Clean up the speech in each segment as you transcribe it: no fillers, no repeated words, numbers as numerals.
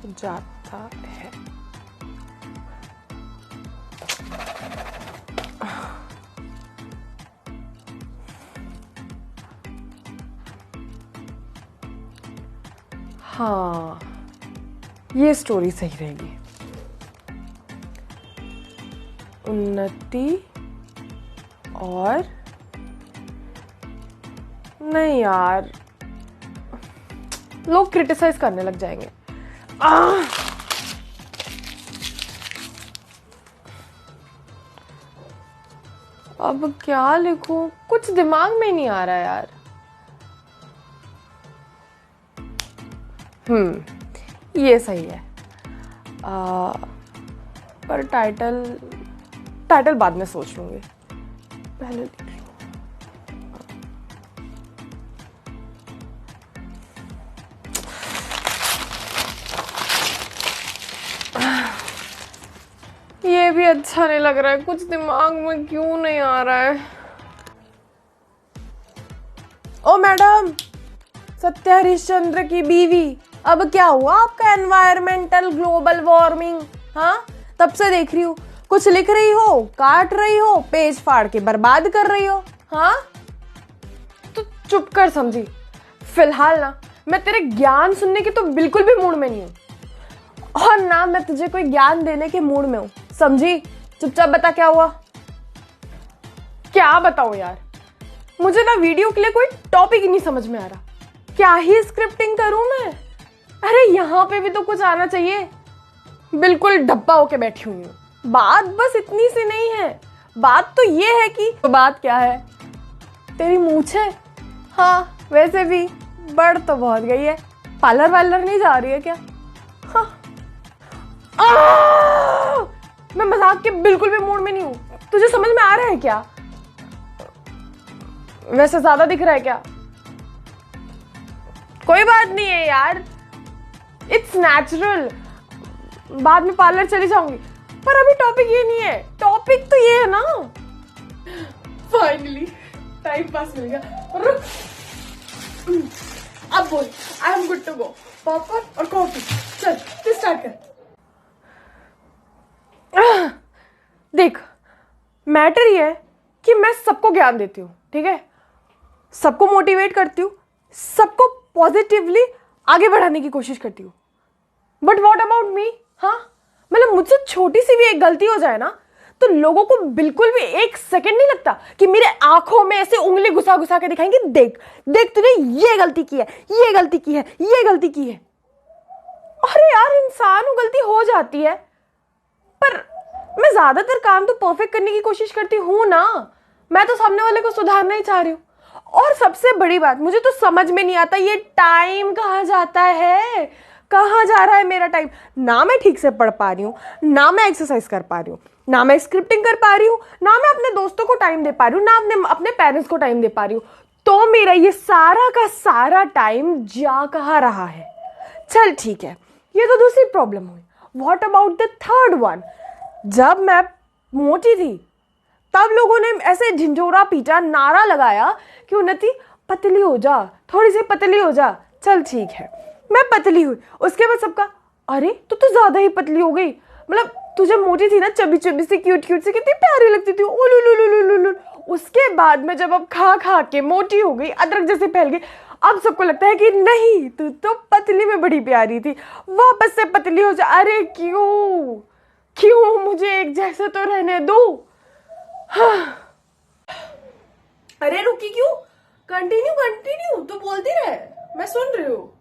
जाता है। हाँ, ये स्टोरी सही रहेगी। उन्नति और नहीं यार, लोग क्रिटिसाइज करने लग जाएंगे। अब क्या लिखूं, कुछ दिमाग में नहीं आ रहा यार। ये सही है। पर टाइटल बाद में सोच लूंगी, पहले लिख लूं। ये भी अच्छा नहीं लग रहा है, कुछ दिमाग में क्यों नहीं आ रहा है। ओ मैडम, सत्य हरिश्चंद्र की बीवी, अब क्या हुआ आपका एनवायरमेंटल ग्लोबल वार्मिंग? हाँ, तब से देख रही हूँ, कुछ लिख रही हो, काट रही हो, पेज फाड़ के बर्बाद कर रही हो। हाँ तो चुप कर समझी। फिलहाल ना मैं तेरे ज्ञान सुनने की तो बिल्कुल भी मूड में नहीं हूँ, और ना मैं तुझे कोई ज्ञान देने के मूड में हूँ, समझी? चुपचाप बता क्या हुआ। क्या बताऊँ यार, मुझे ना वीडियो के लिए कोई टॉपिक ही नहीं समझ में आ रहा। क्या ही स्क्रिप्टिंग करूं मैं? अरे यहाँ पे भी तो कुछ आना चाहिए। बिल्कुल डब्बा होके बैठी हुई हूँ। बात बस इतनी सी नहीं है, बात तो ये है कि तो बात क्या है, तेरी मूछें। हाँ वैसे भी बढ़ तो बहुत गई है। पार्लर वार्लर नहीं जा रही है क्या? हाँ। मैं मजाक के बिल्कुल भी मूड में नहीं हूँ, तुझे समझ में आ रहा है क्या? वैसे ज्यादा दिख रहा है क्या? कोई बात नहीं है यार, इट्स नेचुरल। बाद में पार्लर चली जाऊंगी, पर अभी टॉपिक ये नहीं है। टॉपिक तो ये है ना। फाइनली टाइम पास मिल गया। अब बोल, I am good to go. Popcorn और कॉफी, चल तू स्टार्ट कर। देख, मैटर ये है कि मैं सबको ज्ञान देती हूँ, ठीक है? सबको मोटिवेट करती हूँ, सबको पॉजिटिवली आगे बढ़ाने की कोशिश करती हूँ। But what about me? हाँ, मतलब मुझसे छोटी सी भी एक गलती हो जाए ना, तो लोगों को बिल्कुल भी एक सेकंड नहीं लगता कि मेरे आंखों में ऐसे उंगली घुसा घुसा के दिखाएंगे, देख देख तूने ये गलती की है, ये गलती की है, ये गलती की है। अरे यार, इंसान को गलती हो जाती है, पर मैं ज्यादातर काम तो परफेक्ट करने की कोशिश करती हूँ ना। मैं तो सामने वाले को सुधारना ही चाह रही हूँ। और सबसे बड़ी बात, मुझे तो समझ में नहीं आता ये टाइम कहाँ जाता है, कहाँ जा रहा है मेरा टाइम। ना मैं ठीक से पढ़ पा रही हूँ, ना मैं एक्सरसाइज कर पा रही हूँ, ना मैं स्क्रिप्टिंग कर पा रही हूँ, ना मैं अपने दोस्तों को टाइम दे पा रही हूँ, ना अपने पेरेंट्स को टाइम दे पा रही हूँ। तो मेरा ये सारा का सारा टाइम जा कहाँ रहा है? चल ठीक है, ये तो दूसरी प्रॉब्लम हुई। What about the third one? जब मैं मोटी थी तब लोगों ने ऐसे झिंझोरा पीटा, नारा लगाया कि उन्नति पतली हो जा, थोड़ी सी पतली हो जा। चल ठीक है, मैं पतली हुई। उसके बाद सबका, अरे तू ज्यादा ही पतली हो गई, मतलब तुझे मोटी थी ना, चबी चबी सी, क्यूट क्यूट सी, कितनी प्यारी लगती थी। ओलुलुलुलुलुलु। उसके बाद में जब अब खा खा के मोटी हो गई, अदरक जैसे फैल गई, अब सबको लगता है कि नहीं, तू तो पतली में बड़ी प्यारी थी, वापस से पतली हो जा। अरे क्यों क्यों, मुझे एक जैसे तो रहने दो। हाँ। अरे रुकी क्यों? कंटिन्यू कंटिन्यू, तू बोलती रहे, मैं सुन रही हूँ।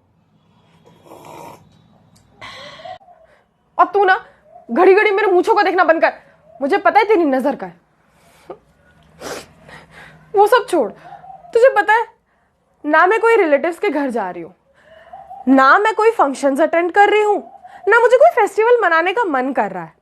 और तू ना घड़ी घड़ी मेरे मूंछों को देखना बंद कर, मुझे पता है तेरी नजर का है। वो सब छोड़, तुझे पता है ना मैं कोई रिलेटिव्स के घर जा रही हूँ, ना मैं कोई फंक्शंस अटेंड कर रही हूँ, ना मुझे कोई फेस्टिवल मनाने का मन कर रहा है।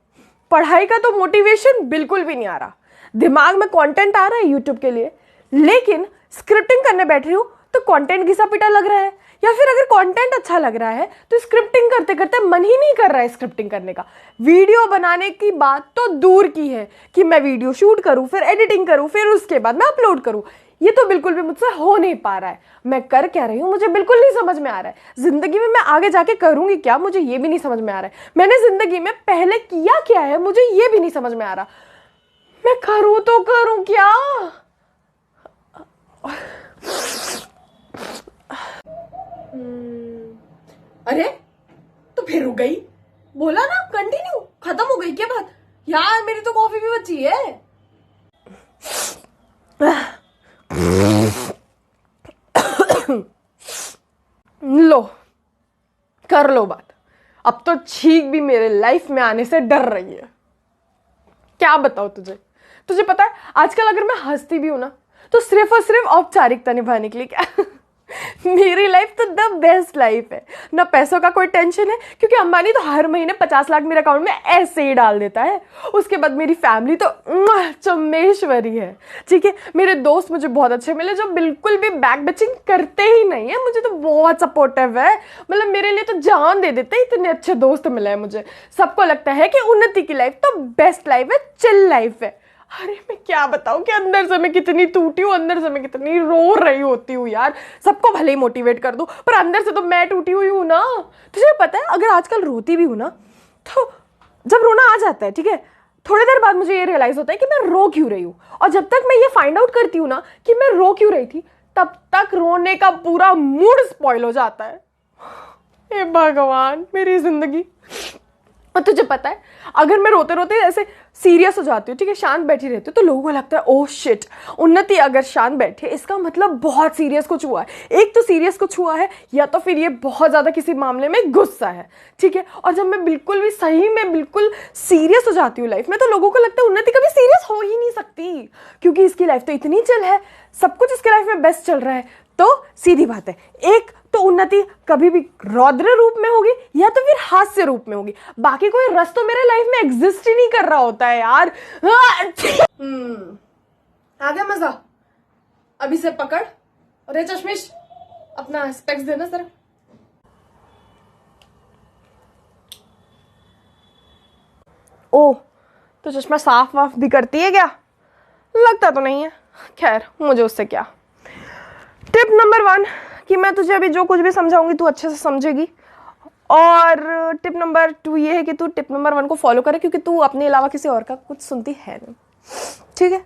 पढ़ाई का तो मोटिवेशन बिल्कुल भी नहीं आ रहा। दिमाग में कंटेंट आ रहा है यूट्यूब के लिए, लेकिन स्क्रिप्टिंग करने बैठ रही हूँ तो कंटेंट घिसा पिटा लग रहा है। या फिर अगर कंटेंट अच्छा लग रहा है तो स्क्रिप्टिंग करते करते मन ही नहीं कर रहा है स्क्रिप्टिंग करने का। वीडियो बनाने की बात तो दूर की है कि मैं वीडियो शूट करूँ, फिर एडिटिंग करूँ, फिर उसके बाद मैं अपलोड करूँ। ये तो बिल्कुल भी मुझसे हो नहीं पा रहा है। मैं कर क्या रही हूँ मुझे बिल्कुल नहीं समझ में आ रहा है। जिंदगी में मैं आगे जाके करूंगी क्या मुझे ये भी नहीं समझ में आ रहा है। मैंने जिंदगी में पहले किया क्या है मुझे ये भी नहीं समझ में आ रहा। मैं करूँ तो करूँ क्या। अरे तो फिर रुक गई। बोला ना कंटिन्यू, खत्म हो गई क्या बात। यार मेरी तो कॉफी भी बची है। लो कर लो बात। अब तो छींक भी मेरे लाइफ में आने से डर रही है। क्या बताओ तुझे। तुझे पता है आजकल अगर मैं हंसती भी हूं ना तो सिर्फ और सिर्फ औपचारिकता निभाने के लिए। क्या मेरी लाइफ तो द बेस्ट लाइफ है। ना पैसों का कोई टेंशन है क्योंकि अंबानी तो हर महीने 50 लाख मेरे अकाउंट में ऐसे ही डाल देता है। उसके बाद मेरी फैमिली तो चमेश्वरी है। ठीक है, मेरे दोस्त मुझे बहुत अच्छे मिले जो बिल्कुल भी बैक बेचिंग करते ही नहीं है। मुझे तो बहुत सपोर्टिव है, मतलब मेरे लिए तो जान दे देते। इतने अच्छे दोस्त मिले हैं मुझे। सबको लगता है कि उन्नति की लाइफ तो बेस्ट लाइफ है, चिल लाइफ है। अरे मैं क्या बताऊं कि अंदर से मैं कितनी टूटी हूँ, अंदर से मैं कितनी रो रही होती हूँ यार। सबको भले ही मोटिवेट कर दूं पर अंदर से तो मैं टूटी हुई हूँ ना। तुझे पता है अगर आजकल रोती भी हूँ ना तो जब रोना आ जाता है ठीक है, थोड़ी देर बाद मुझे ये रियलाइज होता है कि मैं रो क्यों रही हूँ। और जब तक मैं ये फाइंड आउट करती हूँ ना कि मैं रो क्यों रही थी तब तक रोने का पूरा मूड स्पॉइल हो जाता है। हे भगवान मेरी जिंदगी। और तुझे पता है अगर मैं रोते रोते ऐसे सीरियस हो जाती हूँ ठीक है, शांत बैठी रहती हूँ तो लोगों को लगता है ओह शिट उन्नति अगर शांत बैठी है इसका मतलब बहुत सीरियस कुछ हुआ है। एक तो सीरियस कुछ हुआ है या तो फिर ये बहुत ज्यादा किसी मामले में गुस्सा है। ठीक है, और जब मैं बिल्कुल भी सही में बिल्कुल सीरियस हो जाती हूँ लाइफ में तो लोगों को लगता है उन्नति कभी सीरियस हो ही नहीं सकती क्योंकि इसकी लाइफ तो इतनी चिल है, सब कुछ इसके लाइफ में बेस्ट चल रहा है। तो सीधी बात है, एक तो उन्नति कभी भी रौद्र रूप में होगी या तो फिर हास्य रूप में होगी। बाकी कोई रस तो मेरे लाइफ में एग्जिस्ट ही नहीं कर रहा होता है यार। आ गया मजा। अभी से पकड़ और ये चश्मिश अपना स्पेक्स देना सर। ओ तो चश्मा साफ वाफ भी करती है क्या। लगता तो नहीं है, खैर मुझे उससे क्या। टिप नंबर 1 कि मैं तुझे अभी जो कुछ भी समझाऊंगी तू अच्छे से समझेगी। और टिप नंबर 2 ये है कि तू टिप नंबर 1 को फॉलो करे क्योंकि तू अपने अलावा किसी और का कुछ सुनती है नहीं। ठीक है,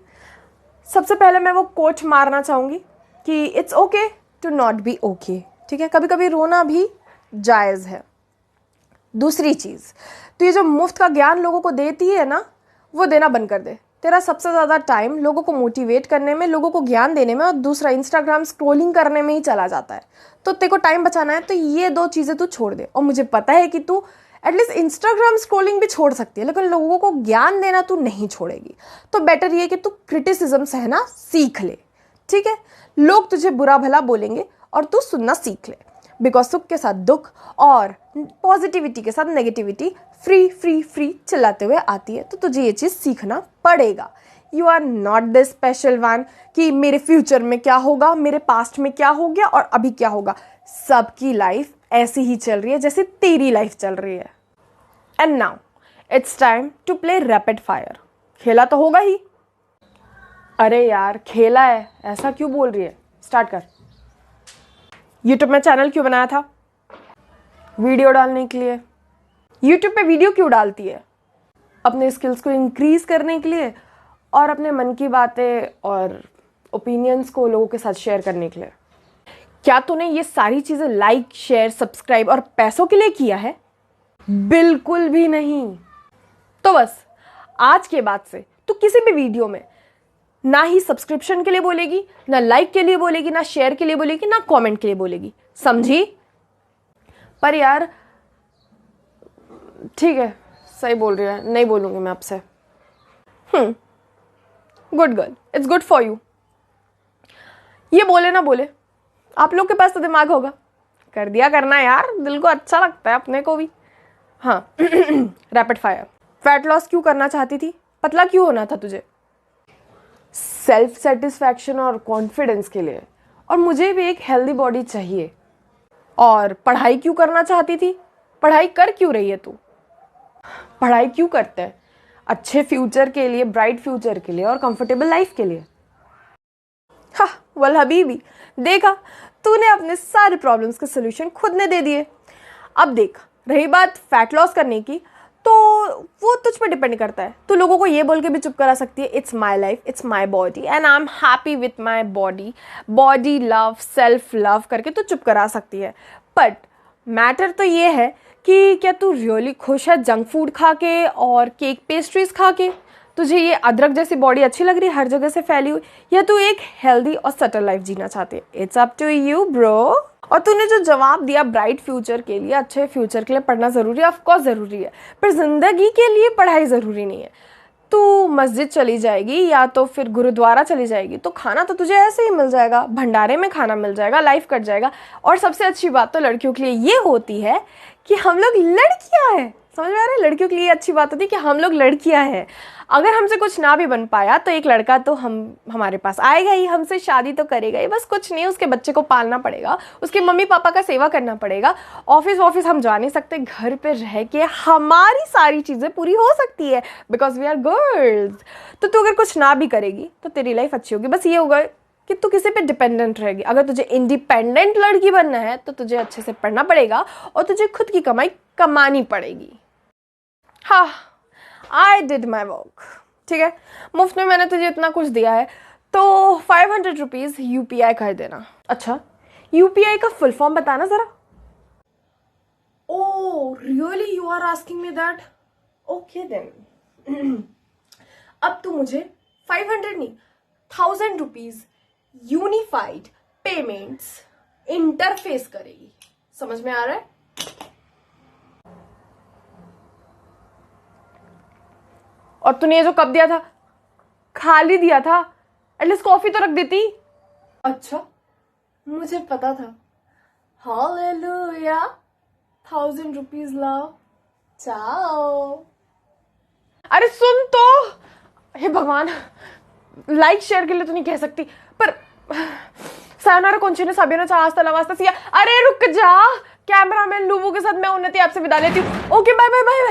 सबसे पहले मैं वो कोट मारना चाहूंगी कि it's okay to not be okay. ठीक है, कभी कभी रोना भी जायज़ है। दूसरी चीज़, तो ये जो मुफ्त का ज्ञान लोगों को देती है ना वो देना बंद कर दे। तेरा सबसे ज़्यादा टाइम लोगों को मोटिवेट करने में, लोगों को ज्ञान देने में और दूसरा इंस्टाग्राम स्क्रॉलिंग करने में ही चला जाता है। तो तेरे को टाइम बचाना है तो ये 2 चीज़ें तू छोड़ दे। और मुझे पता है कि तू एटलीस्ट इंस्टाग्राम स्क्रॉलिंग भी छोड़ सकती है लेकिन लोगों को ज्ञान देना तू नहीं छोड़ेगी। तो बेटर ये कि तू क्रिटिसिज्म सहना सीख ले। ठीक है, लोग तुझे बुरा भला बोलेंगे और तू सुनना सीख ले बिकॉज सुख के साथ दुख और पॉजिटिविटी के साथ नेगेटिविटी फ्री फ्री फ्री चिल्लाते हुए आती है। तो तुझे ये चीज़ सीखना पड़ेगा। You are not the special one कि मेरे फ्यूचर में क्या होगा, मेरे पास्ट में क्या हो गया और अभी क्या होगा। सबकी लाइफ ऐसी ही चल रही है जैसे तेरी लाइफ चल रही है। And now it's time to play rapid fire. खेला तो होगा ही। अरे यार खेला है ऐसा क्यों बोल रही है, स्टार्ट कर। यूट्यूब में चैनल क्यों बनाया था, वीडियो डालने के लिए। यूट्यूब पे वीडियो क्यों डालती है, अपने स्किल्स को इंक्रीज करने के लिए और अपने मन की बातें और ओपिनियंस को लोगों के साथ शेयर करने के लिए। क्या तूने ये सारी चीजें लाइक शेयर सब्सक्राइब और पैसों के लिए किया है, बिल्कुल भी नहीं। तो बस आज के बाद से तू किसी भी वीडियो में ना ही सब्सक्रिप्शन के लिए बोलेगी, ना लाइक के लिए बोलेगी, ना शेयर के लिए बोलेगी, ना कमेंट के लिए बोलेगी, समझी। पर यार ठीक है सही बोल रही है, नहीं बोलूंगी मैं आपसे। Good girl, it's good for you. ये बोले ना बोले आप लोग के पास तो दिमाग होगा, कर दिया करना यार, दिल को अच्छा लगता है अपने को भी। हाँ रैपिड फायर। फैट लॉस क्यों करना चाहती थी, पतला क्यों होना था तुझे, सेल्फ सेटिस्फैक्शन और कॉन्फिडेंस के लिए। और मुझे भी एक हेल्दी बॉडी चाहिए। और पढ़ाई क्यों करना चाहती थी, पढ़ाई कर क्यों रही है तू, पढ़ाई क्यों करते हैं, अच्छे फ्यूचर के लिए, ब्राइट फ्यूचर के लिए और कंफर्टेबल लाइफ के लिए। हाँ वल हबीबी, देखा, तूने अपने सारे प्रॉब्लम्स के सोल्यूशन खुद ने दे दिए। अब देख, रही बात फैट लॉस करने की, तो वो तुझ पे डिपेंड करता है। तू लोगों को ये बोल के भी चुप करा सकती है, it's my life, it's my body and I am happy with my body, body love, self love करके तू चुप करा सकती है। बट मैटर तो ये है कि क्या तू रियली खुश है जंक फूड खा के और केक पेस्ट्रीज खा के? तुझे ये अदरक जैसी बॉडी अच्छी लग रही है हर जगह से फैली हुई, या तू एक हेल्दी और सटल लाइफ जीना चाहती है? It's up to you bro. और तूने जो जवाब दिया ब्राइट फ्यूचर के लिए, अच्छे फ्यूचर के लिए पढ़ना ज़रूरी है, ऑफकोर्स ज़रूरी है, पर ज़िंदगी के लिए पढ़ाई ज़रूरी नहीं है। तू मस्जिद चली जाएगी या तो फिर गुरुद्वारा चली जाएगी तो खाना तो तुझे ऐसे ही मिल जाएगा, भंडारे में खाना मिल जाएगा, लाइफ कट जाएगा। और सबसे अच्छी बात तो लड़कियों के लिए ये होती है कि हम लोग लड़कियां हैं, समझ में आ रहा है? लड़कियों के लिए अच्छी बात होती है कि हम लोग लड़कियां हैं। अगर हमसे कुछ ना भी बन पाया तो एक लड़का तो हमारे पास आएगा ही, हमसे शादी तो करेगा ही, बस कुछ नहीं, उसके बच्चे को पालना पड़ेगा, उसके मम्मी पापा का सेवा करना पड़ेगा। ऑफिस हम जा नहीं सकते, घर पे रह के हमारी सारी चीज़ें पूरी हो सकती है बिकॉज वी आर गर्ल्स। तो तू अगर कुछ ना भी करेगी तो तेरी लाइफ अच्छी होगी। बस ये होगा कि तू किसी पे डिपेंडेंट रहेगी। अगर तुझे इंडिपेंडेंट लड़की बनना है तो तुझे अच्छे से पढ़ना पड़ेगा और तुझे खुद की कमाई कमानी पड़ेगी। हाँ, आई डिड माई वर्क, ठीक है, मुफ्त में मैंने तुझे इतना कुछ दिया है तो 500 रुपीज़ UPI कर देना। अच्छा, UPI का फुल फॉर्म बताना ज़रा। Oh really, you are asking me that? Okay then. अब तू मुझे 500 नहीं, 1000 रुपीज़ यूनिफाइड पेमेंट्स इंटरफेस करेगी। समझ में आ रहा है? और तूने ये जो कप दिया था खाली दिया था, एटलीस्ट कॉफी तो रख देती। अच्छा, मुझे पता था। हालेलुया, 1000 रुपीज़ लाओ, चाओ। अरे सुन तो, हे भगवान, लाइक शेयर के लिए तो नहीं कह सकती, पर सायोनारा कौन साबियों चाहता लवास्ता सिया। अरे रुक जा, कैमरामैन लूबू के साथ मैं उन्नति आपसे विदा लेती हूँ। Okay bye bye bye.